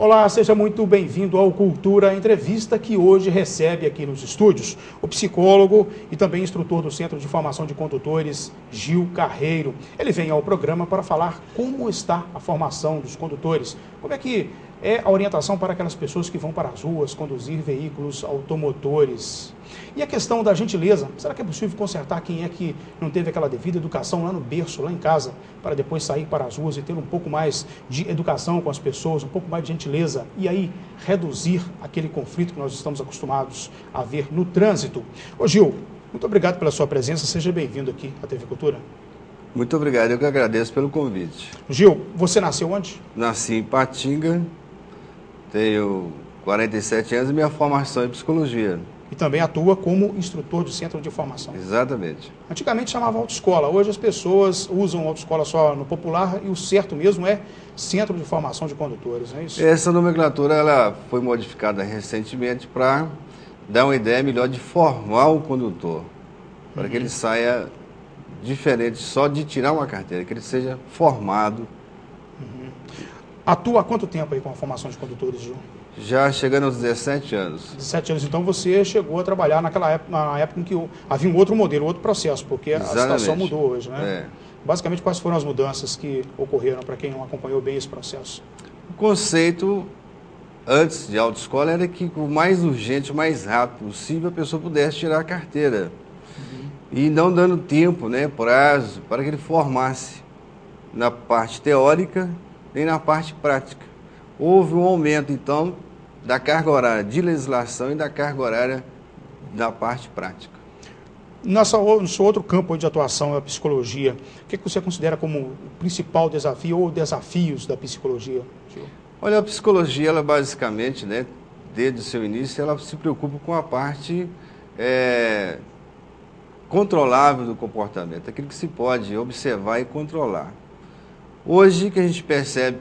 Olá, seja muito bem-vindo ao Cultura Entrevista, que hoje recebe aqui nos estúdios o psicólogo e também instrutor do Centro de Formação de Condutores, Gil Carreiro. Ele vem ao programa para falar como está a formação dos condutores, como é que é a orientação para aquelas pessoas que vão para as ruas conduzir veículos automotores. E a questão da gentileza, será que é possível consertar quem é que não teve aquela devida educação lá no berço, lá em casa, para depois sair para as ruas e ter um pouco mais de educação com as pessoas, um pouco mais de gentileza, e aí reduzir aquele conflito que nós estamos acostumados a ver no trânsito? Ô Gil, muito obrigado pela sua presença, seja bem-vindo aqui à TV Cultura. Muito obrigado, eu que agradeço pelo convite. Gil, você nasceu onde? Nasci em Patinga, tenho 47 anos e minha formação é em psicologia. E também atua como instrutor de centro de formação. Exatamente. Antigamente chamava autoescola, hoje as pessoas usam autoescola só no popular e o certo mesmo é centro de formação de condutores, não é isso? Essa nomenclatura ela foi modificada recentemente para dar uma ideia melhor de formar o condutor, para que ele saia diferente só de tirar uma carteira, que ele seja formado. Atua há quanto tempo aí com a formação de condutores, Gil? Já chegando aos 17 anos. 17 anos, então você chegou a trabalhar naquela época, na época em que havia um outro modelo, outro processo, porque Exatamente. A situação mudou hoje, né? É. Basicamente, quais foram as mudanças que ocorreram para quem não acompanhou bem esse processo? O conceito, antes de autoescola, era que o mais urgente, o mais rápido possível, a pessoa pudesse tirar a carteira. E não dando tempo, né, prazo, para que ele formasse na parte teórica nem na parte prática. Houve um aumento, então, da carga horária de legislação e da carga horária da parte prática. No seu outro campo de atuação é a psicologia. O que você considera como o principal desafio ou desafios da psicologia, Gil? Olha, a psicologia, ela basicamente, né, desde o seu início, ela se preocupa com a parte controlável do comportamento, aquilo que se pode observar e controlar. Hoje que a gente percebe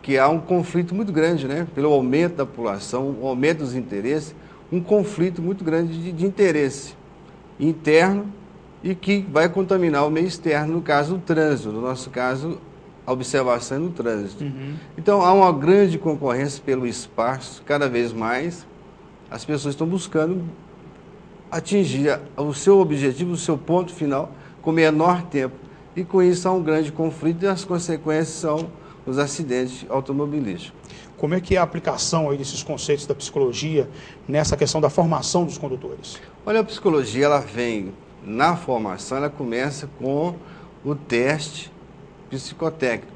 que há um conflito muito grande, né, pelo aumento da população, o aumento dos interesses, um conflito muito grande de interesse interno e que vai contaminar o meio externo, no caso do trânsito, no nosso caso, a observação no trânsito. Então, há uma grande concorrência pelo espaço, cada vez mais as pessoas estão buscando atingir o seu objetivo, o seu ponto final, com menor tempo. E com isso há um grande conflito e as consequências são os acidentes automobilísticos. Como é que é a aplicação aí desses conceitos da psicologia nessa questão da formação dos condutores? Olha, a psicologia, ela vem na formação, ela começa com o teste psicotécnico,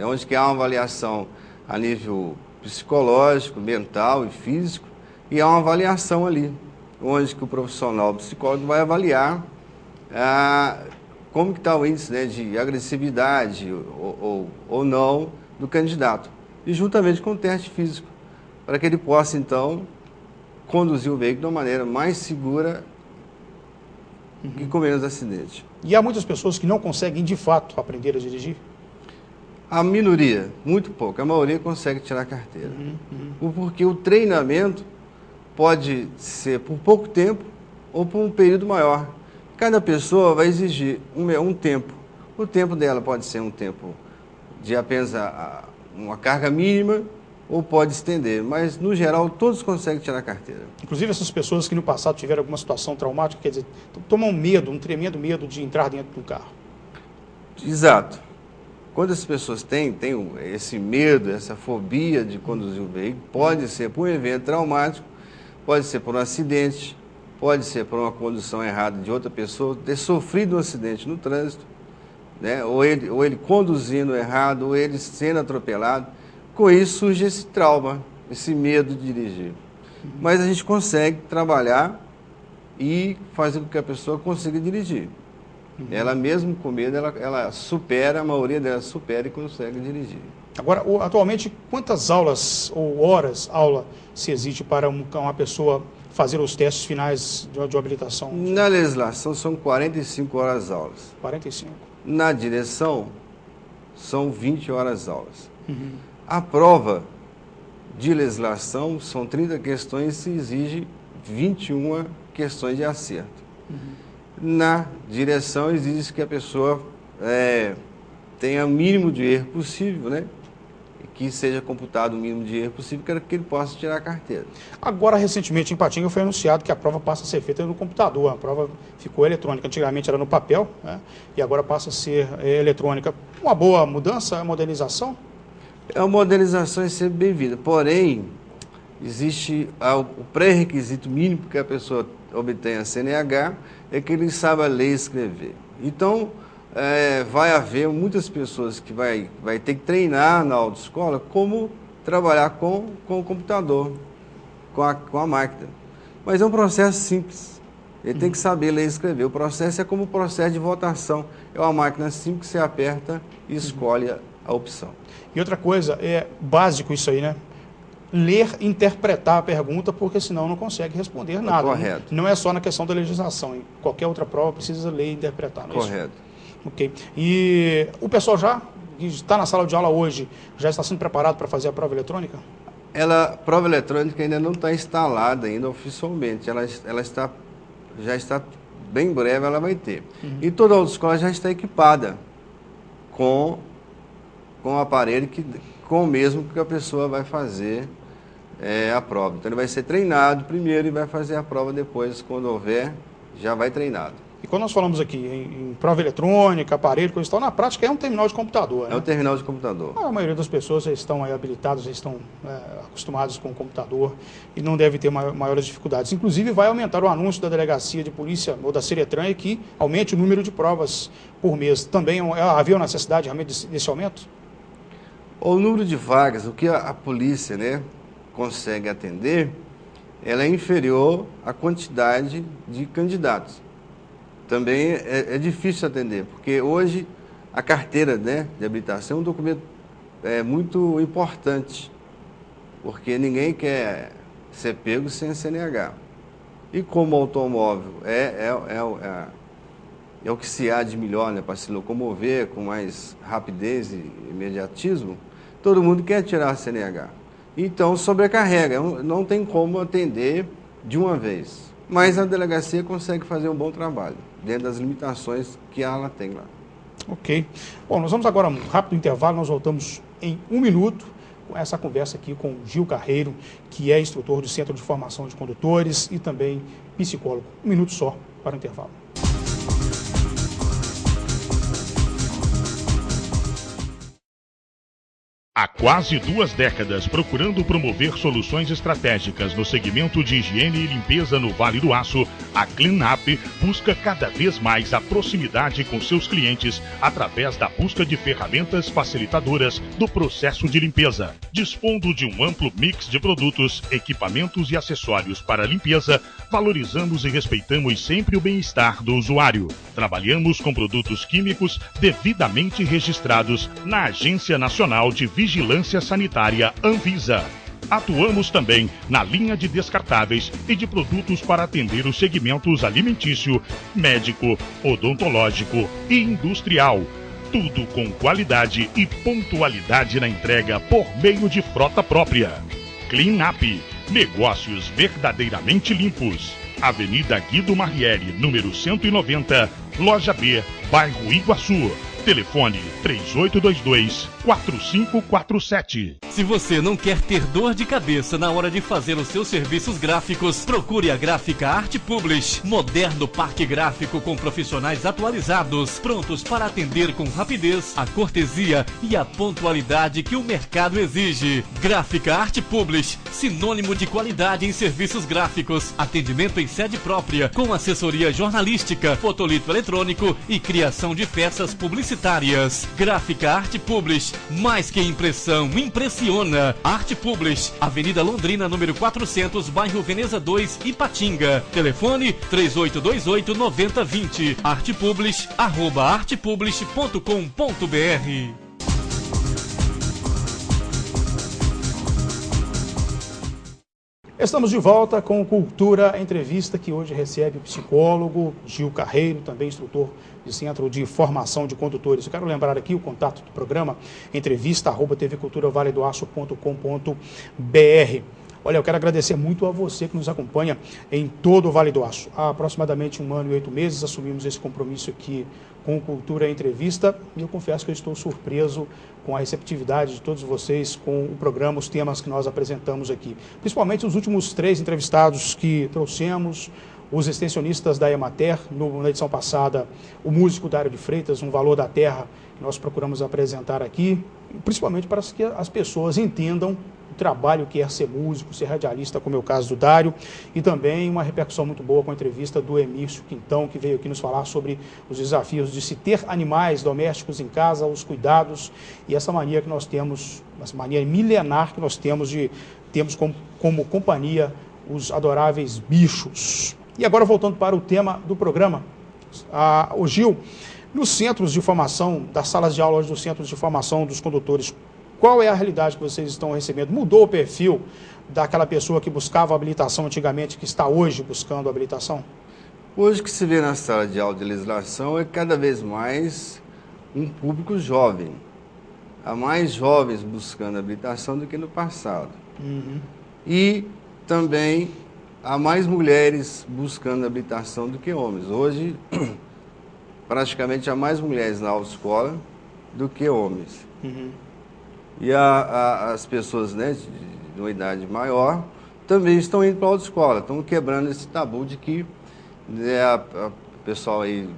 onde que há uma avaliação a nível psicológico, mental e físico, e há uma avaliação ali, onde que o profissional psicólogo vai avaliar como que está o índice, né, de agressividade ou não do candidato. E juntamente com o teste físico, para que ele possa, então, conduzir o veículo de uma maneira mais segura e com menos acidente. E há muitas pessoas que não conseguem, de fato, aprender a dirigir? A minoria, muito pouco. A maioria consegue tirar a carteira. Porque o treinamento pode ser por pouco tempo ou por um período maior. Cada pessoa vai exigir um tempo. O tempo dela pode ser um tempo de apenas uma carga mínima ou pode estender, mas no geral todos conseguem tirar a carteira. Inclusive essas pessoas que no passado tiveram alguma situação traumática, quer dizer, tomam medo, um tremendo medo de entrar dentro do carro. Exato. Quando as pessoas têm esse medo, essa fobia de conduzir o veículo, pode ser por um evento traumático, pode ser por um acidente, pode ser por uma condução errada de outra pessoa, ter sofrido um acidente no trânsito, né? ou ele conduzindo errado, ou ele sendo atropelado. Com isso surge esse trauma, esse medo de dirigir. Mas a gente consegue trabalhar e fazer com que a pessoa consiga dirigir. Ela mesmo com medo, ela supera, a maioria delas supera e consegue dirigir. Agora, atualmente, quantas aulas ou horas aula se exige para uma pessoa fazer os testes finais de habilitação? Na legislação são 45 horas aulas. 45. Na direção são 20 horas aulas. A prova de legislação são 30 questões e se exige 21 questões de acerto. Na direção exige que a pessoa tenha o mínimo de erro possível, né? que seja computado o mínimo de erro possível para que ele possa tirar a carteira. Agora, recentemente, em Patinga, foi anunciado que a prova passa a ser feita no computador. A prova ficou eletrônica. Antigamente era no papel, né? E agora passa a ser eletrônica. Uma boa mudança, modernização? É uma modernização é sempre bem-vinda. Porém, existe o pré-requisito mínimo que a pessoa obtenha a CNH é que ele saiba ler e escrever. Então, vai haver muitas pessoas que vai ter que treinar na autoescola como trabalhar com o computador, com a máquina. Mas é um processo simples. Ele tem que saber ler e escrever. O processo é como o processo de votação. É uma máquina simples que você aperta e escolhe a opção. E outra coisa, é básico isso aí, né? Ler e interpretar a pergunta, porque senão não consegue responder nada. Correto. Não é só na questão da legislação. Em qualquer outra prova precisa ler e interpretar, não é isso? Correto. Ok. E o pessoal que está na sala de aula hoje, já está sendo preparado para fazer a prova eletrônica? A prova eletrônica ainda não está instalada ainda oficialmente. Ela já está, bem breve ela vai ter. E toda a autoescola já está equipada com o aparelho, com o mesmo que a pessoa vai fazer a prova. Então ele vai ser treinado primeiro e vai fazer a prova depois, quando houver, já vai treinado. E quando nós falamos aqui em prova eletrônica, aparelho, coisa e tal, na prática é um terminal de computador, né? É um terminal de computador. A maioria das pessoas já estão aí habilitadas, já estão acostumadas com o computador e não deve ter maiores dificuldades. Inclusive vai aumentar o anúncio da delegacia de polícia ou da Seretran que aumente o número de provas por mês. Também havia necessidade realmente desse aumento? O número de vagas, o que a polícia, né, consegue atender, ela é inferior à quantidade de candidatos. Também é difícil atender, porque hoje a carteira, né, de habilitação é um documento muito importante, porque ninguém quer ser pego sem CNH. E como o automóvel é o que se há de melhor, né, para se locomover com mais rapidez e imediatismo, todo mundo quer tirar a CNH. Então sobrecarrega, não tem como atender de uma vez. Mas a delegacia consegue fazer um bom trabalho, dentro das limitações que ela tem lá. Ok. Bom, nós vamos agora a um rápido intervalo, nós voltamos em 1 minuto com essa conversa aqui com Gil Carreiro, que é instrutor do Centro de Formação de Condutores e também psicólogo. 1 minuto só para o intervalo. Há quase 2 décadas, procurando promover soluções estratégicas no segmento de higiene e limpeza no Vale do Aço, a Cleanup busca cada vez mais a proximidade com seus clientes através da busca de ferramentas facilitadoras do processo de limpeza. Dispondo de um amplo mix de produtos, equipamentos e acessórios para limpeza, valorizamos e respeitamos sempre o bem-estar do usuário. Trabalhamos com produtos químicos devidamente registrados na Agência Nacional de Vigilância Sanitária Anvisa. Atuamos também na linha de descartáveis e de produtos para atender os segmentos alimentício, médico, odontológico e industrial. Tudo com qualidade e pontualidade na entrega por meio de frota própria. Cleanup, negócios verdadeiramente limpos. Avenida Guido Marrieri, número 190, Loja B, Bairro Iguaçu. Telefone 3822-4547. Se você não quer ter dor de cabeça na hora de fazer os seus serviços gráficos, procure a Gráfica Art Publish. Moderno parque gráfico com profissionais atualizados, prontos para atender com rapidez, a cortesia e a pontualidade que o mercado exige. Gráfica Art Publish, sinônimo de qualidade em serviços gráficos. Atendimento em sede própria, com assessoria jornalística, fotolito eletrônico e criação de peças publicitárias. Gráfica Art Publish, mais que impressão, impressiona. Art Publish, Avenida Londrina, número 400, bairro Veneza 2, Ipatinga. Telefone 3828-9020. Art Publish, @artpublish.com.br. Estamos de volta com Cultura Entrevista, que hoje recebe o psicólogo Gil Carreiro, também instrutor do Centro de Formação de Condutores. Eu quero lembrar aqui o contato do programa, entrevista@tvculturavaledoaço.com.br. Olha, eu quero agradecer muito a você que nos acompanha em todo o Vale do Aço. Há aproximadamente 1 ano e 8 meses assumimos esse compromisso aqui com Cultura Entrevista e eu confesso que eu estou surpreso com a receptividade de todos vocês com o programa, os temas que nós apresentamos aqui. Principalmente os últimos 3 entrevistados que trouxemos, os extensionistas da Emater, na edição passada, o músico Dário de Freitas, Um Valor da Terra, que nós procuramos apresentar aqui, principalmente para que as pessoas entendam o trabalho que é ser músico, ser radialista, como é o caso do Dário, e também uma repercussão muito boa com a entrevista do Emício Quintão, que veio aqui nos falar sobre os desafios de se ter animais domésticos em casa, os cuidados e essa mania que nós temos, essa mania milenar que nós temos de termos como companhia os adoráveis bichos. E agora voltando para o tema do programa, o Gil, nos centros de formação, das salas de aula dos centros de formação dos condutores, qual é a realidade que vocês estão recebendo? Mudou o perfil daquela pessoa que buscava habilitação antigamente, que está hoje buscando habilitação? Hoje o que se vê na sala de aula de legislação é cada vez mais um público jovem. Há mais jovens buscando habilitação do que no passado. E também há mais mulheres buscando habilitação do que homens. Hoje, praticamente há mais mulheres na autoescola do que homens. E as pessoas, né, de uma idade maior também estão indo para a autoescola, estão quebrando esse tabu de que, né, a pessoal aí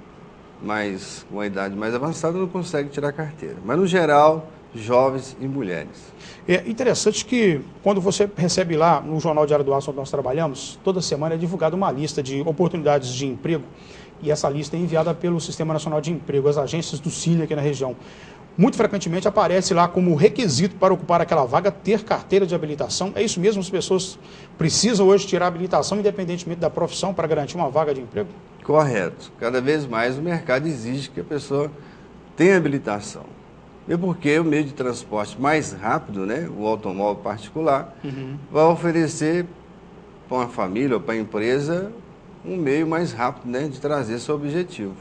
com uma idade mais avançada não consegue tirar carteira. Mas, no geral, jovens e mulheres. É interessante que, quando você recebe lá no Jornal Diário do Aço, onde nós trabalhamos, toda semana é divulgada uma lista de oportunidades de emprego, e essa lista é enviada pelo Sistema Nacional de Emprego, as agências do Cine aqui na região. Muito frequentemente aparece lá como requisito para ocupar aquela vaga ter carteira de habilitação. É isso mesmo? As pessoas precisam hoje tirar a habilitação, independentemente da profissão, para garantir uma vaga de emprego? Correto. Cada vez mais o mercado exige que a pessoa tenha habilitação. E porque o meio de transporte mais rápido, né, o automóvel particular, vai oferecer para uma família ou para a empresa um meio mais rápido, né, de trazer seu objetivo.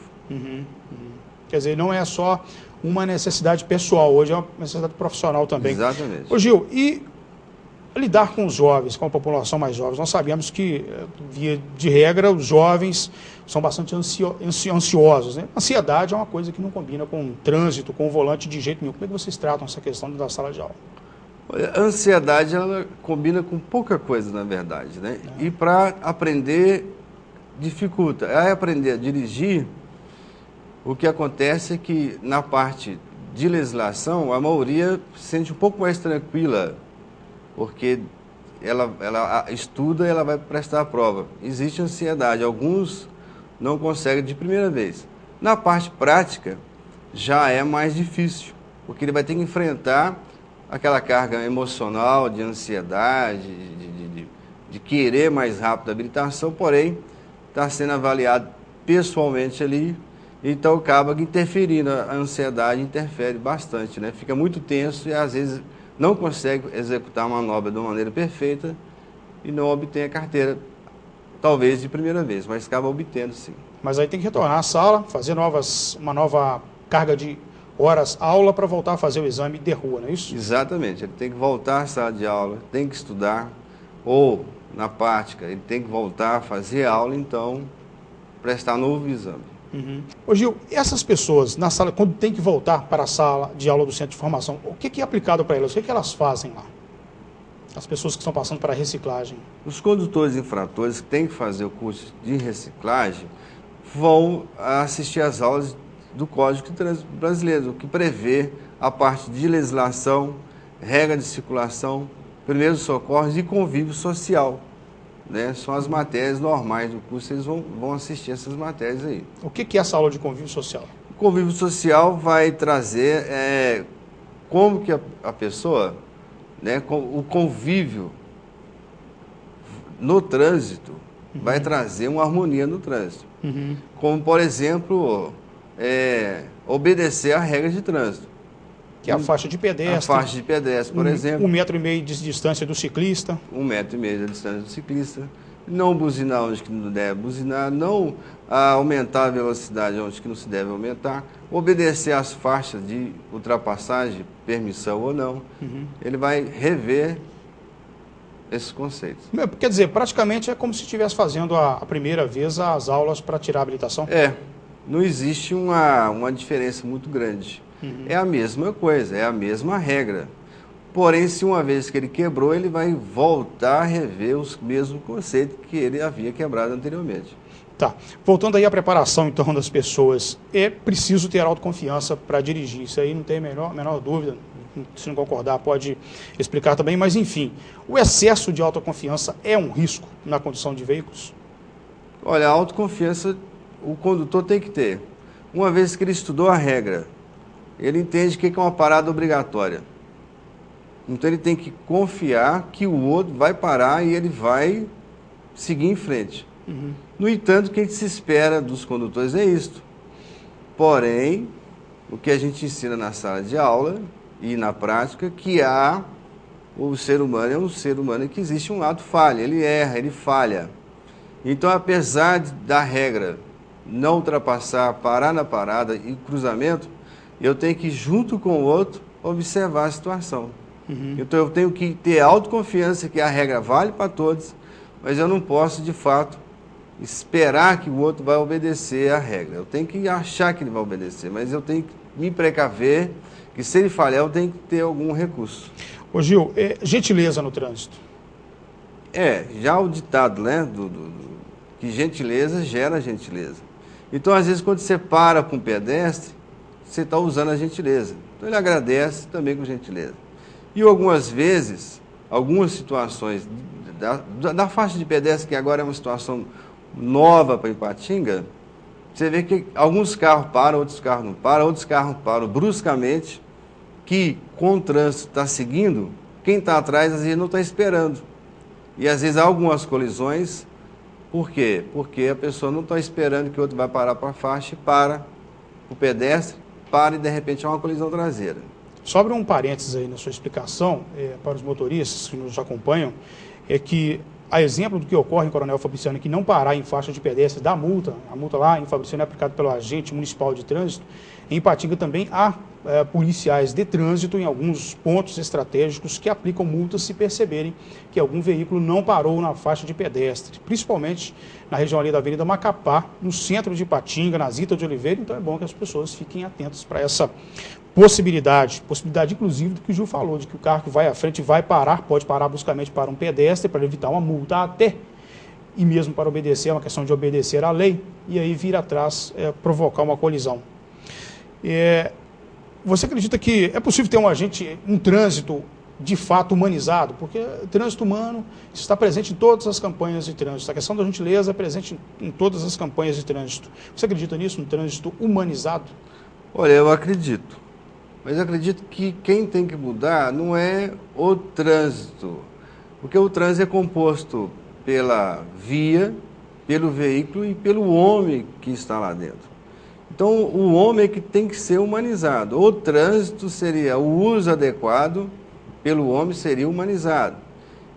Quer dizer, não é só uma necessidade pessoal, hoje é uma necessidade profissional também. Exatamente. Ô Gil, e lidar com os jovens, com a população mais jovem? Nós sabemos que, via de regra, os jovens são bastante ansiosos, né? Ansiedade é uma coisa que não combina com trânsito, com o volante de jeito nenhum. Como é que vocês tratam essa questão da sala de aula? A ansiedade, ela combina com pouca coisa, na verdade, né? E para aprender, dificulta. Aí aprender a dirigir, o que acontece é que na parte de legislação, a maioria se sente um pouco mais tranquila, porque ela estuda e ela vai prestar a prova. Existe ansiedade, alguns não conseguem de primeira vez. Na parte prática, já é mais difícil, porque ele vai ter que enfrentar aquela carga emocional, de ansiedade, de querer mais rápido a habilitação, porém, está sendo avaliado pessoalmente ali, então acaba que interferindo, a ansiedade interfere bastante, né? Fica muito tenso e às vezes não consegue executar a manobra de uma maneira perfeita e não obtém a carteira, talvez de primeira vez, mas acaba obtendo sim. Mas aí tem que retornar à sala, fazer uma nova carga de horas aula para voltar a fazer o exame de rua, não é isso? Exatamente, ele tem que voltar à sala de aula, tem que estudar, ou na prática, ele tem que voltar a fazer aula, então prestar novo exame. Ô Gil, essas pessoas na sala, quando tem que voltar para a sala de aula do centro de formação, o que é aplicado para elas? O que elas fazem lá? As pessoas que estão passando para a reciclagem. Os condutores infratores que têm que fazer o curso de reciclagem vão assistir às aulas do Código de Trânsito Brasileiro, que prevê a parte de legislação, regra de circulação, primeiros socorros e convívio social. Né? São as matérias normais do curso, eles vão assistir essas matérias aí. O que é essa aula de convívio social? O convívio social vai trazer como que a pessoa, né, o convívio no trânsito vai trazer uma harmonia no trânsito. Como, por exemplo, obedecer à regra de trânsito. Que é a faixa de pedestre. A faixa de pedestre, por exemplo. 1,5 metro de distância do ciclista. 1,5 metro da distância do ciclista. Não buzinar onde que não deve buzinar. Não aumentar a velocidade onde que não se deve aumentar. Obedecer às faixas de ultrapassagem, permissão ou não. Ele vai rever esses conceitos. Quer dizer, praticamente é como se estivesse fazendo a primeira vez as aulas para tirar a habilitação? Não existe uma diferença muito grande. É a mesma coisa, é a mesma regra. Porém, se uma vez que ele quebrou, ele vai voltar a rever os mesmos conceitos que ele havia quebrado anteriormente. Tá. Voltando aí à preparação, então, das pessoas, é preciso ter autoconfiança para dirigir. Isso aí não tem a menor dúvida. Se não concordar, pode explicar também. Mas, enfim, o excesso de autoconfiança é um risco na condução de veículos? Olha, a autoconfiança o condutor tem que ter. Uma vez que ele estudou a regra, ele entende o que é uma parada obrigatória. Então ele tem que confiar que o outro vai parar e ele vai seguir em frente. No entanto, o que se espera dos condutores é isto. Porém, o que a gente ensina na sala de aula e na prática, que o ser humano é um ser humano que existe um lado falha, ele erra, ele falha. Então, apesar da regra não ultrapassar, parar na parada e cruzamento, eu tenho que, junto com o outro, observar a situação. Então eu tenho que ter autoconfiança que a regra vale para todos, mas eu não posso, de fato, esperar que o outro vai obedecer a regra. Eu tenho que achar que ele vai obedecer, mas eu tenho que me precaver que se ele falhar, eu tenho que ter algum recurso. Ô Gil, gentileza no trânsito. Já o ditado, né, que gentileza gera gentileza. Então, às vezes, quando você para com o pedestre, você está usando a gentileza. Então, ele agradece também com gentileza. E algumas vezes, algumas situações da faixa de pedestre, que agora é uma situação nova para Ipatinga, você vê que alguns carros param, outros carros não param, outros carros param bruscamente, que com o trânsito está seguindo, quem está atrás às vezes não está esperando. E às vezes há algumas colisões. Por quê? Porque a pessoa não está esperando que o outro vai parar para a faixa e para o pedestre, para e de repente há uma colisão traseira. Sobre um parênteses aí na sua explicação, para os motoristas que nos acompanham, é que, a exemplo do que ocorre em Coronel Fabriciano, que não parar em faixa de pedestre dá multa, a multa lá em Fabriciano é aplicada pelo agente municipal de trânsito, em Ipatinga também há policiais de trânsito em alguns pontos estratégicos que aplicam multas se perceberem que algum veículo não parou na faixa de pedestre, principalmente na região ali da Avenida Macapá, no centro de Ipatinga, na Zita de Oliveira. Então é bom que as pessoas fiquem atentas para essa possibilidade inclusive do que o Gil falou, de que o carro que vai à frente vai parar, pode parar bruscamente para um pedestre para evitar uma multa até, e mesmo para obedecer, é uma questão de obedecer à lei, e aí vir atrás provocar uma colisão. Você acredita que é possível ter um trânsito de fato humanizado? Porque o trânsito humano está presente em todas as campanhas de trânsito. A questão da gentileza é presente em todas as campanhas de trânsito. Você acredita nisso, no trânsito humanizado? Olha, eu acredito. Mas eu acredito que quem tem que mudar não é o trânsito. Porque o trânsito é composto pela via, pelo veículo e pelo homem que está lá dentro. Então, o homem é que tem que ser humanizado. O trânsito seria o uso adequado, pelo homem seria humanizado.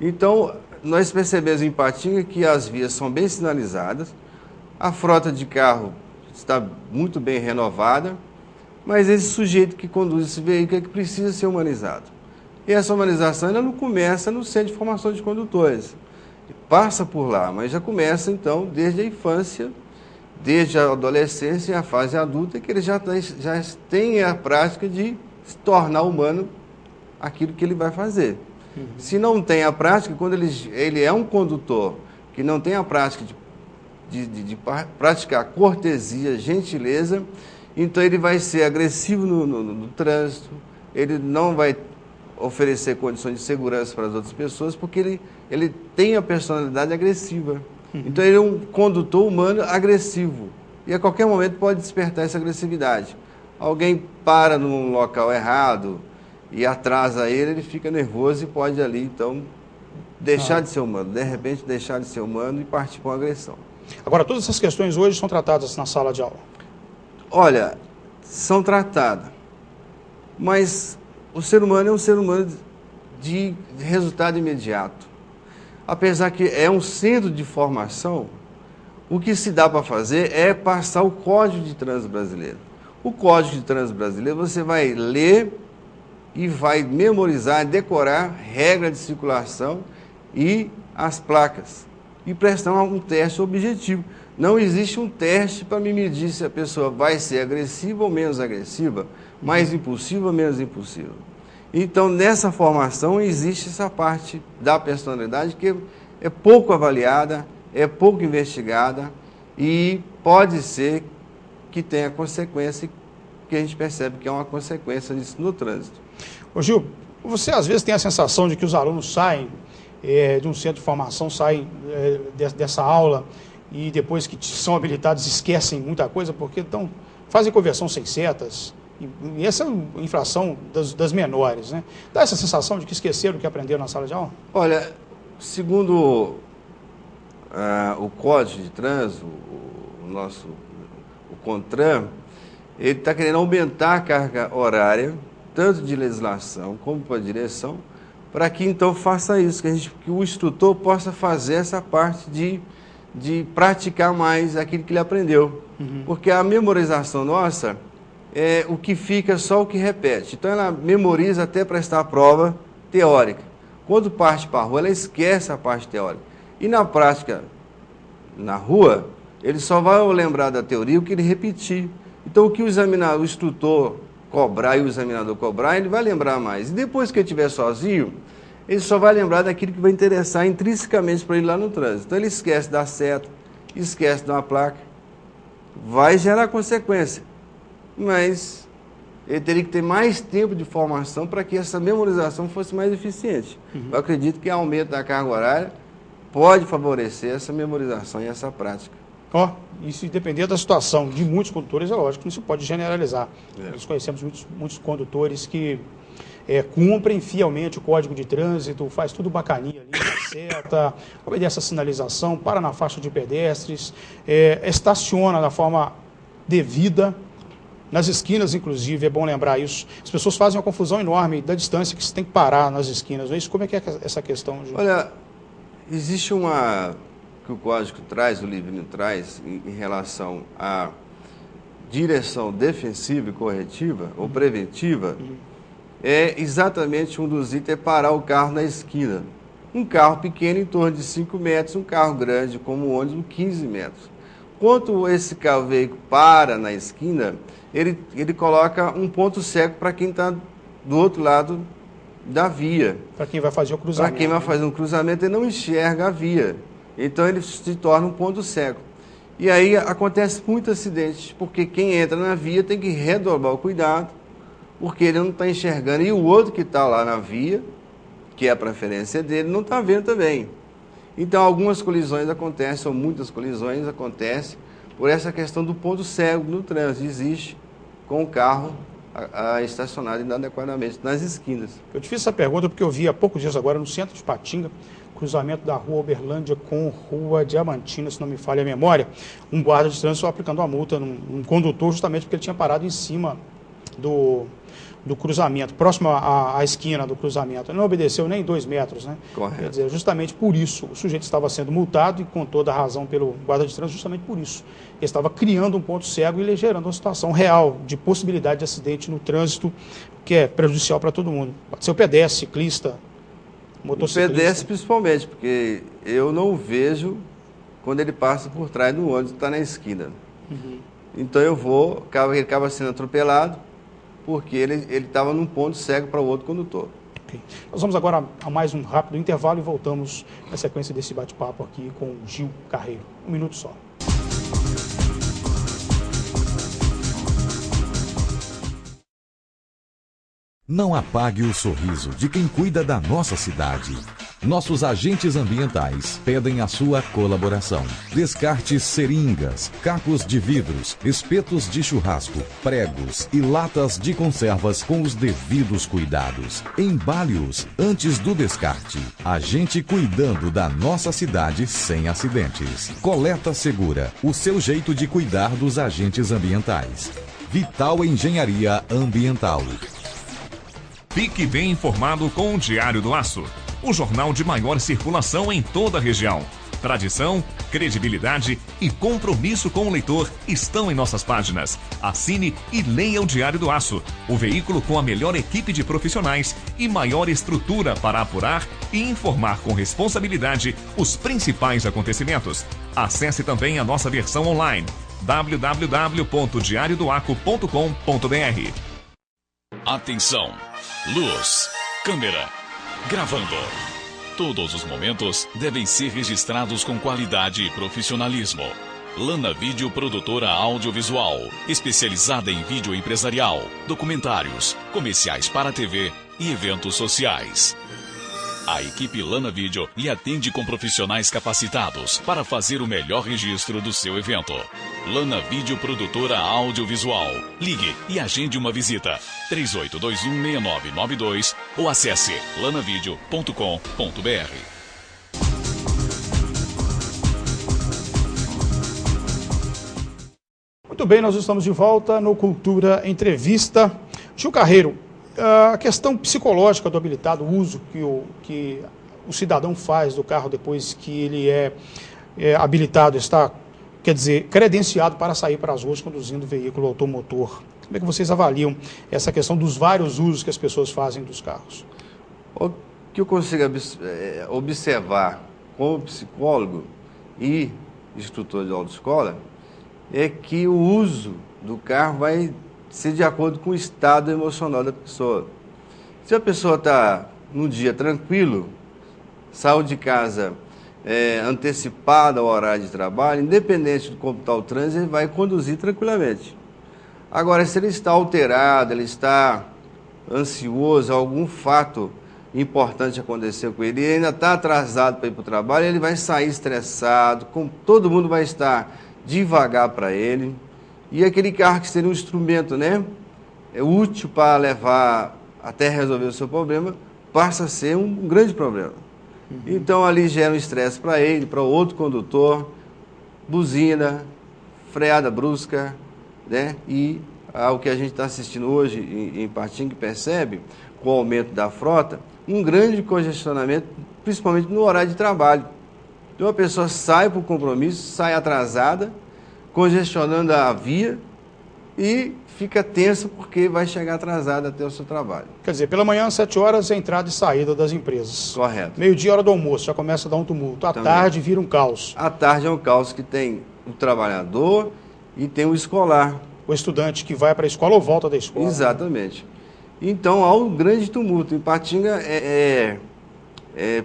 Então, nós percebemos em Ipatinga que as vias são bem sinalizadas, a frota de carro está muito bem renovada, mas esse sujeito que conduz esse veículo é que precisa ser humanizado. E essa humanização ainda não começa no Centro de Formação de Condutores. Passa por lá, mas já começa, então, desde a infância, desde a adolescência e a fase adulta, que ele já tem a prática de se tornar humano aquilo que ele vai fazer. Se não tem a prática, quando ele é um condutor que não tem a prática de praticar cortesia, gentileza, então ele vai ser agressivo no trânsito, ele não vai oferecer condições de segurança para as outras pessoas, porque ele tem a personalidade agressiva. Então ele é um condutor humano agressivo. E a qualquer momento pode despertar essa agressividade. Alguém para num local errado e atrasa ele fica nervoso e pode ali, então, deixar de ser humano. De repente, deixar de ser humano e partir para uma agressão. Agora, todas essas questões hoje são tratadas na sala de aula? Olha, são tratadas. Mas o ser humano é um ser humano de resultado imediato. Apesar que é um centro de formação, o que se dá para fazer é passar o Código de Trânsito Brasileiro. O Código de Trânsito Brasileiro você vai ler e vai memorizar, decorar regra de circulação e as placas. E prestar um teste objetivo. Não existe um teste para me medir se a pessoa vai ser agressiva ou menos agressiva, mais impulsiva ou menos impulsiva. Então, nessa formação, existe essa parte da personalidade que é pouco avaliada, é pouco investigada e pode ser que tenha consequência, que a gente percebe que é uma consequência disso no trânsito. Ô Gil, você às vezes tem a sensação de que os alunos saem de um centro de formação, saem dessa aula e depois que são habilitados esquecem muita coisa, porque fazem conversão sem setas, e essa é a infração das menores, né? Dá essa sensação de que esqueceram o que aprenderam na sala de aula? Olha, segundo o Código de Trânsito, o CONTRAN, ele está querendo aumentar a carga horária, tanto de legislação como para a direção, para que então faça isso, que o instrutor possa fazer essa parte de praticar mais aquilo que ele aprendeu. Porque a memorização nossa é o que fica, só o que repete. Então ela memoriza até prestar a prova teórica. Quando parte para a rua, ela esquece a parte teórica. E na prática, na rua, ele só vai lembrar da teoria o que ele repetir. Então o que o instrutor cobrar e o examinador cobrar, ele vai lembrar mais. E depois que ele estiver sozinho, ele só vai lembrar daquilo que vai interessar intrinsecamente para ele lá no trânsito. Então ele esquece da seta, esquece de uma placa, vai gerar consequência. Mas ele teria que ter mais tempo de formação para que essa memorização fosse mais eficiente. Eu acredito que o aumento da carga horária pode favorecer essa memorização e essa prática. Isso depender da situação de muitos condutores, é lógico que não se pode generalizar. Nós conhecemos muitos condutores que cumprem fielmente o Código de Trânsito, faz tudo bacaninha ali, na seta, obedece a sinalização, para na faixa de pedestres, estaciona da forma devida, nas esquinas, inclusive, é bom lembrar isso. As pessoas fazem uma confusão enorme da distância que se tem que parar nas esquinas. Não é isso? Como é que é essa questão, Gil? Olha, existe que o Código traz, o livrinho traz, em relação à direção defensiva e corretiva, ou preventiva, é exatamente um dos itens, parar o carro na esquina. Um carro pequeno em torno de 5 metros, um carro grande como um ônibus, 15 metros. Quando esse veículo para na esquina, ele coloca um ponto cego para quem está do outro lado da via. Para quem vai fazer o cruzamento. Para quem vai fazer um cruzamento, ele não enxerga a via. Então ele se torna um ponto cego. E aí acontece muitos acidentes, porque quem entra na via tem que redobrar o cuidado, porque ele não está enxergando. E o outro que está lá na via, que é a preferência dele, não está vendo também. Então algumas colisões acontecem, ou muitas colisões acontecem, por essa questão do ponto cego no trânsito. Existe com o carro estacionado inadequadamente nas esquinas. Eu te fiz essa pergunta porque eu vi há poucos dias agora no centro de Patinga, cruzamento da rua Uberlândia com rua Diamantina, se não me falha a memória, um guarda de trânsito aplicando uma multa num condutor justamente porque ele tinha parado em cima do cruzamento, próximo à esquina do cruzamento. Ele não obedeceu nem 2 metros, né? Correto. Quer dizer, justamente por isso, o sujeito estava sendo multado e com toda a razão pelo guarda de trânsito, justamente por isso. Ele estava criando um ponto cego e gerando uma situação real de possibilidade de acidente no trânsito, que é prejudicial para todo mundo. Pode ser o pedestre, ciclista, motociclista. O pedestre principalmente, porque eu não vejo quando ele passa por trás do ônibus que está na esquina. Então ele acaba sendo atropelado, porque ele estava num ponto cego para o outro condutor. Okay. Nós vamos agora a mais um rápido intervalo e voltamos na sequência desse bate-papo aqui com o Gil Carreiro. 1 minuto só. Não apague o sorriso de quem cuida da nossa cidade. Nossos agentes ambientais pedem a sua colaboração. Descarte seringas, cacos de vidros, espetos de churrasco, pregos e latas de conservas com os devidos cuidados. Embale-os antes do descarte. A gente cuidando da nossa cidade sem acidentes. Coleta Segura, o seu jeito de cuidar dos agentes ambientais. Vital Engenharia Ambiental. Fique bem informado com o Diário do Aço, o jornal de maior circulação em toda a região. Tradição, credibilidade e compromisso com o leitor estão em nossas páginas. Assine e leia o Diário do Aço, o veículo com a melhor equipe de profissionais e maior estrutura para apurar e informar com responsabilidade os principais acontecimentos. Acesse também a nossa versão online, www.diariodoaco.com.br. Atenção, luz, câmera, gravando. Todos os momentos devem ser registrados com qualidade e profissionalismo. Lana Vídeo Produtora Audiovisual, especializada em vídeo empresarial, documentários, comerciais para TV e eventos sociais. A equipe Lana Vídeo lhe atende com profissionais capacitados para fazer o melhor registro do seu evento. Lana Vídeo Produtora Audiovisual. Ligue e agende uma visita. 38216992 ou acesse lanavideo.com.br. Muito bem, nós estamos de volta no Cultura Entrevista. Gil Carreiro, a questão psicológica do habilitado, o uso que o cidadão faz do carro depois que ele é habilitado, está, quer dizer, credenciado para sair para as ruas conduzindo veículo automotor. Como é que vocês avaliam essa questão dos vários usos que as pessoas fazem dos carros? O que eu consigo observar como psicólogo e instrutor de autoescola é que o uso do carro vai ser de acordo com o estado emocional da pessoa. Se a pessoa está num dia tranquilo, saiu de casa antecipada ao horário de trabalho, independente de como está o trânsito, ele vai conduzir tranquilamente. Agora, se ele está alterado, ele está ansioso, algum fato importante aconteceu com ele, e ainda está atrasado para ir para o trabalho, ele vai sair estressado, todo mundo vai estar devagar para ele. E aquele carro que seria um instrumento, né, útil para levar até resolver o seu problema, passa a ser um grande problema. Então ali gera um estresse para ele, para o outro condutor, buzina, freada brusca, né? E o que a gente está assistindo hoje em Patinga percebe, com o aumento da frota, um grande congestionamento, principalmente no horário de trabalho. Então a pessoa sai para o compromisso, sai atrasada, congestionando a via e fica tensa porque vai chegar atrasada até o seu trabalho. Quer dizer, pela manhã, às 7 horas, a entrada e saída das empresas. Correto. Meio-dia, hora do almoço, já começa a dar um tumulto. À tarde, vira um caos. À tarde é um caos que tem o trabalhador e tem o escolar. O estudante que vai para a escola ou volta da escola. Exatamente. Então, há um grande tumulto. Em Patinga,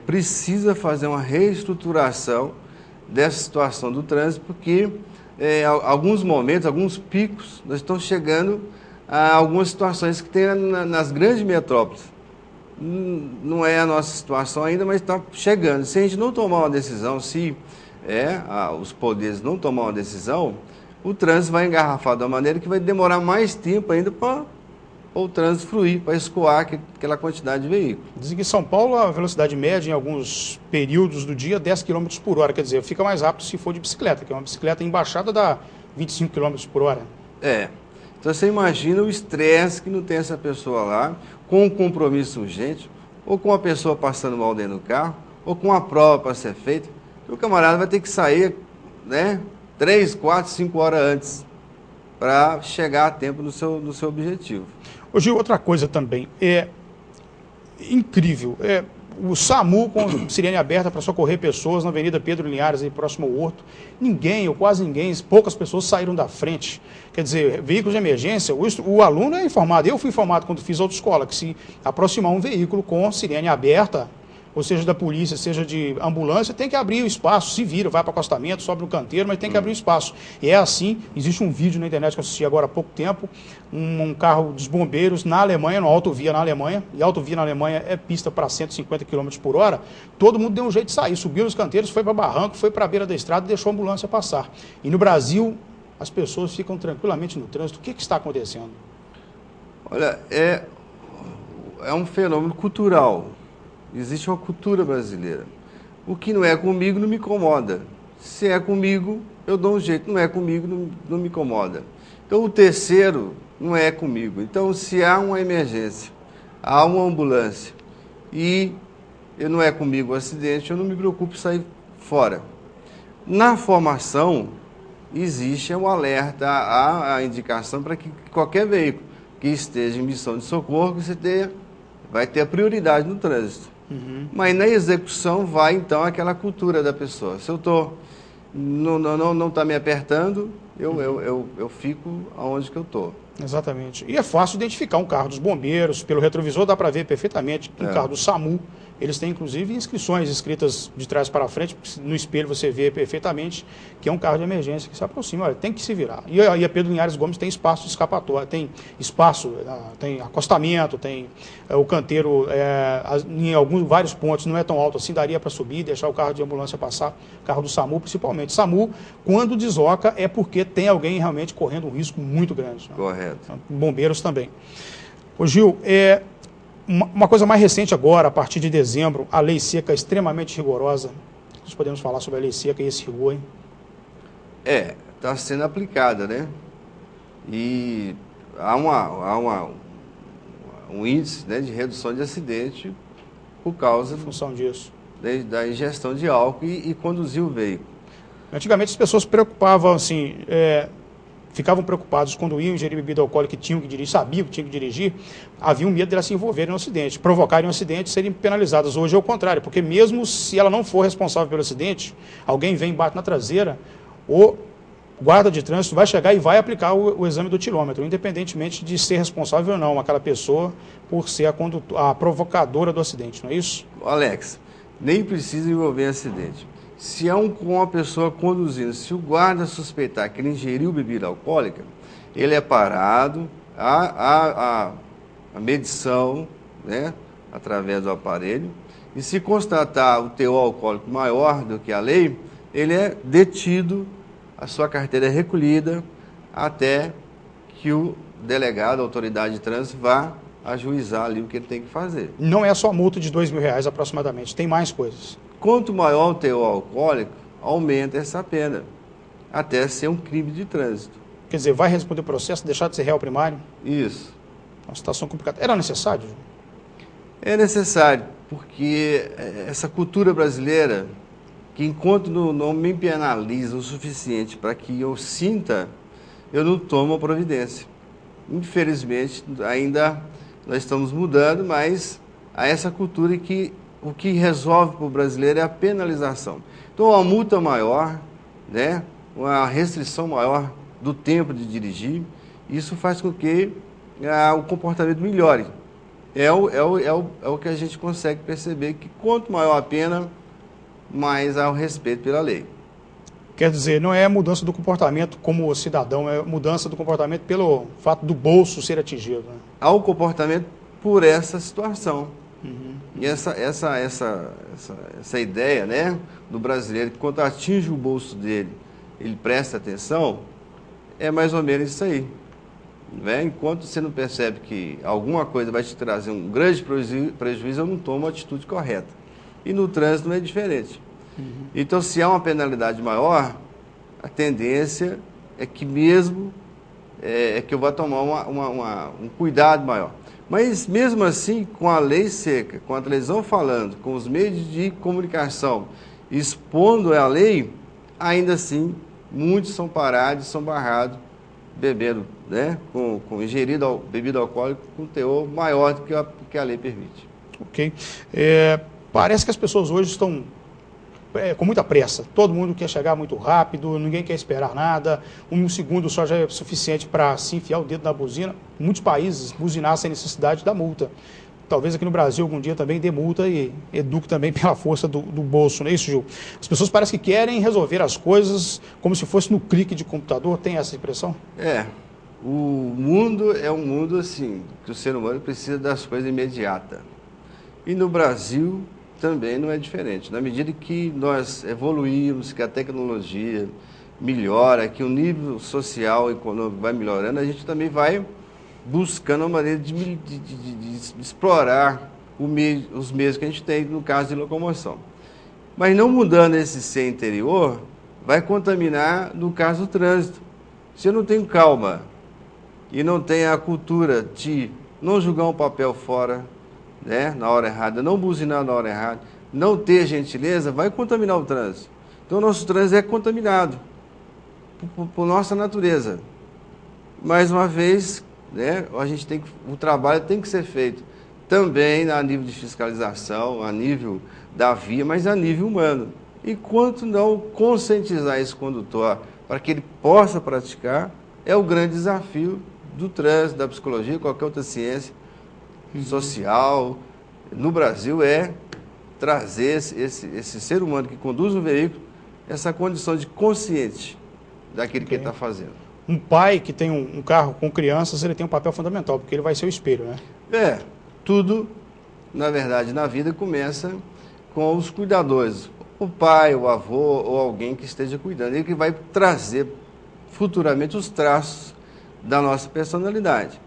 precisa fazer uma reestruturação dessa situação do trânsito, porque alguns momentos, alguns picos, nós estamos chegando a algumas situações que tem nas grandes metrópoles. Não é a nossa situação ainda, mas está chegando. Se a gente não tomar uma decisão, os poderes não tomar uma decisão, o trânsito vai engarrafar de uma maneira que vai demorar mais tempo ainda para o trânsito fluir, para escoar aquela quantidade de veículos. Dizem que em São Paulo a velocidade média em alguns períodos do dia é 10 km por hora, quer dizer, fica mais rápido se for de bicicleta, que uma bicicleta embaixada dá 25 km por hora. Então você imagina o estresse que não tem essa pessoa lá, com um compromisso urgente, ou com uma pessoa passando mal dentro do carro, ou com uma prova para ser feita, e o camarada vai ter que sair, né, 3, 4, 5 horas antes, para chegar a tempo no seu objetivo. Ô Gil, outra coisa também, é incrível, o SAMU com sirene aberta para socorrer pessoas na Avenida Pedro Linhares, aí próximo ao Horto, ninguém, ou quase ninguém, poucas pessoas saíram da frente. Quer dizer, veículos de emergência, o aluno é informado, eu fui informado quando fiz autoescola, que se aproximar um veículo com sirene aberta, ou seja da polícia, seja de ambulância, tem que abrir o espaço, se vira, vai para o acostamento, sobe no canteiro, mas tem que abrir o espaço. E é assim, existe um vídeo na internet que eu assisti agora há pouco tempo, um carro dos bombeiros na Alemanha, no autovia na Alemanha, e autovia na Alemanha é pista para 150 km por hora, todo mundo deu um jeito de sair, subiu nos canteiros, foi para barranco, foi para a beira da estrada e deixou a ambulância passar. E no Brasil, as pessoas ficam tranquilamente no trânsito. O que está acontecendo? Olha, é um fenômeno cultural. Existe uma cultura brasileira. O que não é comigo não me incomoda. Se é comigo, eu dou um jeito. Não é comigo, não me incomoda. Então, o terceiro não é comigo. Então, se há uma emergência, há uma ambulância e não é comigo o acidente, eu não me preocupo em sair fora. Na formação, existe um alerta, a indicação para que qualquer veículo que esteja em missão de socorro, vai ter a prioridade no trânsito. Mas na execução vai, então, aquela cultura da pessoa. Se eu não está me apertando, eu fico aonde que eu estou. Exatamente. E é fácil identificar um carro dos bombeiros, pelo retrovisor dá para ver perfeitamente um carro do SAMU. Eles têm, inclusive, inscrições escritas de trás para frente, porque no espelho você vê perfeitamente que é um carro de emergência que se aproxima. Olha, tem que se virar. E a Pedro Linhares Gomes tem espaço de escapatória, tem espaço, tem acostamento, tem o canteiro, em vários pontos, não é tão alto assim, daria para subir, deixar o carro de ambulância passar, carro do SAMU principalmente. SAMU, quando desloca, é porque tem alguém realmente correndo um risco muito grande. Né? Correto. Bombeiros também. Ô Gil, uma coisa mais recente agora, a partir de dezembro, a lei seca é extremamente rigorosa. Nós podemos falar sobre a lei seca e esse rigor, hein? Está sendo aplicada, né? E há um índice, né, de redução de acidente por causa em função disso. Da ingestão de álcool e conduzir o veículo. Antigamente as pessoas se preocupavam assim, ficavam preocupados quando iam ingerir bebida alcoólica e tinham que dirigir, sabiam que tinham que dirigir, haviam medo de elas se envolverem no acidente, provocarem um acidente e serem penalizadas. Hoje é o contrário, porque mesmo se ela não for responsável pelo acidente, alguém vem e bate na traseira, o guarda de trânsito vai chegar e vai aplicar o exame do tilômetro, independentemente de ser responsável ou não, aquela pessoa por ser a provocadora do acidente, não é isso? Alex, nem precisa envolver acidente. Se é uma pessoa conduzindo, se o guarda suspeitar que ele ingeriu bebida alcoólica, ele é parado, a medição, né, através do aparelho, e se constatar o teor alcoólico maior do que a lei, ele é detido, a sua carteira é recolhida, até que o delegado, a autoridade de trânsito, vá ajuizar ali o que ele tem que fazer. Não é só multa de R$2.000 aproximadamente, tem mais coisas. Quanto maior o teor alcoólico, aumenta essa pena, até ser um crime de trânsito. Quer dizer, vai responder o processo, deixar de ser réu primário? Isso. Uma situação complicada. Era necessário? É necessário, porque essa cultura brasileira, que enquanto não me penaliza o suficiente para que eu sinta, eu não tomo a providência. Infelizmente, ainda nós estamos mudando, mas há essa cultura que o que resolve para o brasileiro é a penalização. Então, uma multa maior, né, uma restrição maior do tempo de dirigir, isso faz com que o comportamento melhore. É o que a gente consegue perceber, que quanto maior a pena, mais há o respeito pela lei. Quer dizer, não é a mudança do comportamento como cidadão, é a mudança do comportamento pelo fato do bolso ser atingido. Né? Há o comportamento por essa situação. Uhum. E essa ideia, né, do brasileiro, que quando atinge o bolso dele, ele presta atenção, é mais ou menos isso aí. Né? Enquanto você não percebe que alguma coisa vai te trazer um grande prejuízo, eu não tomo a atitude correta. E no trânsito não é diferente. Uhum. Então, se há uma penalidade maior, a tendência é que mesmo que eu vá tomar um cuidado maior. Mas, mesmo assim, com a lei seca, com a televisão falando, com os meios de comunicação expondo a lei, ainda assim, muitos são parados, são barrados, bebendo, né, com ingerido bebida alcoólica com teor maior do que a lei permite. Ok. Parece que as pessoas hoje estão com muita pressa. Todo mundo quer chegar muito rápido, ninguém quer esperar nada. Um segundo só já é suficiente para se enfiar o dedo na buzina. Muitos países buzinar sem necessidade da multa. Talvez aqui no Brasil algum dia também dê multa e eduque também pela força do bolso, não é isso, Gil? As pessoas parecem que querem resolver as coisas como se fosse no clique de computador. Tem essa impressão? O mundo é um mundo assim, que o ser humano precisa das coisas imediatas. E no Brasil também não é diferente. Na medida que nós evoluímos, que a tecnologia melhora, que o nível social e econômico vai melhorando, a gente também vai buscando uma maneira de explorar os meios que a gente tem, no caso de locomoção. Mas não mudando esse ser interior, vai contaminar, no caso do trânsito. Se eu não tenho calma e não tenho a cultura de não jogar um papel fora, né, na hora errada, não buzinar na hora errada, não ter gentileza, vai contaminar o trânsito. Então, o nosso trânsito é contaminado por nossa natureza. Mais uma vez, né, o trabalho tem que ser feito também a nível de fiscalização, a nível da via, mas a nível humano. Enquanto não conscientizar esse condutor para que ele possa praticar, é o grande desafio do trânsito, da psicologia, qualquer outra ciência social no Brasil, é trazer esse ser humano que conduz o veículo, essa condição de consciente daquilo que ele está fazendo. Um pai que tem um carro com crianças, ele tem um papel fundamental, porque ele vai ser o espelho, né? Tudo, na verdade, na vida começa com os cuidadores. O pai, o avô ou alguém que esteja cuidando. Ele que vai trazer futuramente os traços da nossa personalidade.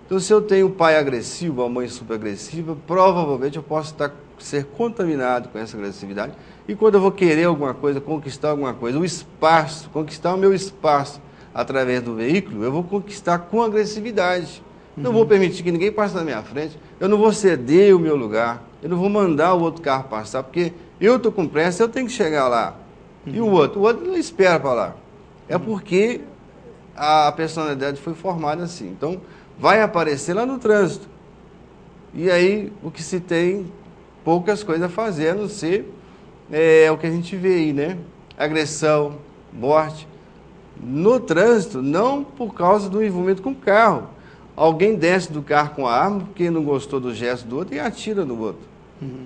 Então, se eu tenho um pai agressivo, uma mãe super agressiva, provavelmente eu posso ser contaminado com essa agressividade. E quando eu vou querer alguma coisa, conquistar alguma coisa, o espaço, conquistar o meu espaço através do veículo, eu vou conquistar com agressividade. Não vou permitir que ninguém passe na minha frente, eu não vou ceder o meu lugar, eu não vou mandar o outro carro passar, porque eu estou com pressa, eu tenho que chegar lá. E o outro não espera para lá. É porque a personalidade foi formada assim. Então, vai aparecer lá no trânsito. E aí, o que se tem, poucas coisas a fazer, a não ser o que a gente vê aí, né? Agressão, morte. No trânsito, não por causa do envolvimento com o carro. Alguém desce do carro com a arma porque não gostou do gesto do outro e atira no outro.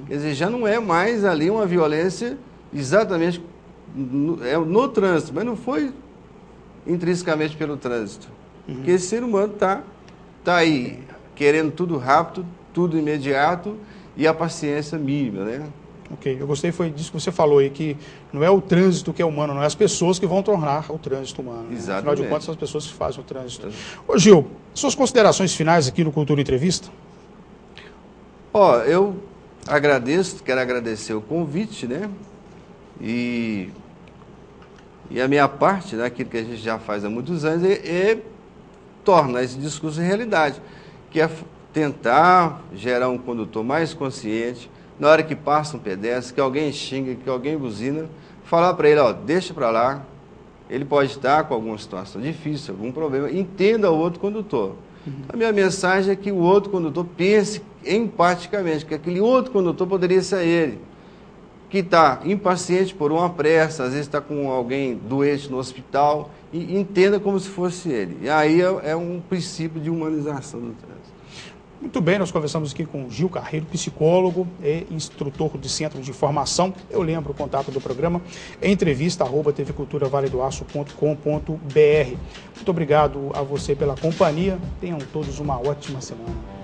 Quer dizer, já não é mais ali uma violência exatamente no trânsito, mas não foi intrinsecamente pelo trânsito. Porque esse ser humano está aí querendo tudo rápido, tudo imediato e a paciência mínima, né? Ok, eu gostei foi disso que você falou aí, que não é o trânsito que é humano, não é as pessoas que vão tornar o trânsito humano. Né? Exatamente. Afinal de contas, são as pessoas que fazem o trânsito. Ô Gil, suas considerações finais aqui no Cultura Entrevista? Eu quero agradecer o convite, né? E a minha parte, né, aquilo que a gente já faz há muitos anos, é tornar esse discurso realidade, que é tentar gerar um condutor mais consciente, na hora que passa um pedestre, que alguém xinga, que alguém buzina, falar para ele, deixa para lá, ele pode estar com alguma situação difícil, algum problema, entenda o outro condutor. A minha mensagem é que o outro condutor pense empaticamente, que aquele outro condutor poderia ser ele, que está impaciente por uma pressa, às vezes está com alguém doente no hospital, e entenda como se fosse ele. E aí é um princípio de humanização do trânsito. Muito bem, nós conversamos aqui com Gil Carreiro, psicólogo e instrutor de centro de formação. Eu lembro o contato do programa, entrevista@tvculturavaledoaço.com.br. Muito obrigado a você pela companhia. Tenham todos uma ótima semana.